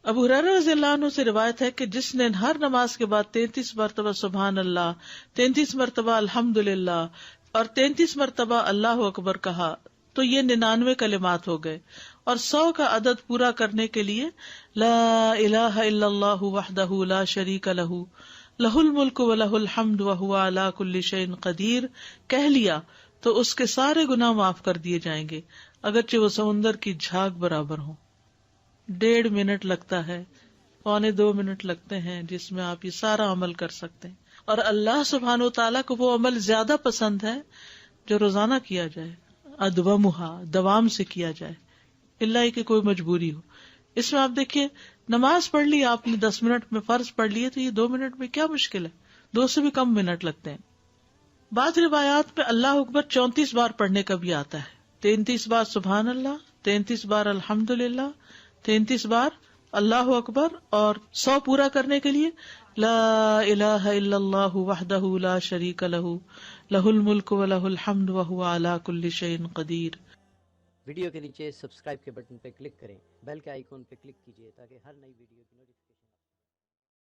ابو ہریرہ رضی اللہ عنہ سے روایت ہے کہ جس نے ہر نماز کے بعد 33 مرتبہ سبحان اللہ، 33 مرتبہ الحمدللہ اور 33 مرتبہ اللہ اکبر کہا تو یہ 99 کلمات ہو گئے، اور 100 کا عدد پورا کرنے کے لیے لا الہ الا اللہ وحدہ لا شریک لہ لہ الملک ولہ الحمد وہو علی کل شیء قدیر کہہ لیا تو اس کے سارے گناہ معاف کر دیے جائیں گے، اگرچہ وہ سمندر کی جھاگ برابر ہوں۔ 1.5 منٹ لگتا ہے، 1.25 منٹ لگتے ہیں جس میں آپ یہ سارا عمل کر سکتے ہیں، اور اللہ سبحانہ و تعالیٰ کو وہ عمل زیادہ پسند ہے جو روزانہ کیا جائے، ادومہا دوام سے کیا جائے، اللہ کہ کوئی مجبوری ہو۔ اس میں آپ دیکھیے نماز پڑھ لی آپ نے 10 منٹ میں، فرض پڑھ لیے تو یہ 2 منٹ میں کیا مشکل ہے، 2 سے بھی کم منٹ لگتے ہیں۔ بعض روایات میں اللہ اکبر 34 بار پڑھنے کا بھی آتا ہے، 33 بار سبحان اللہ، 33 بار الحمدللہ، 33 بار اللہ اکبر، اور 100 پورا کرنے کے لیے لا الہ الا اللہ وحدہ لا شریک لہ لہ الملک ولہ الحمد وہو علی کل شیء قدیر۔ ویڈیو کے نیچے سبسکرائب کے بٹن پہ کلک کریں، بیل کے آئیکن پہ کلک کیجیے تاکہ ہر نئی ویڈیو کی نوٹیفکیشن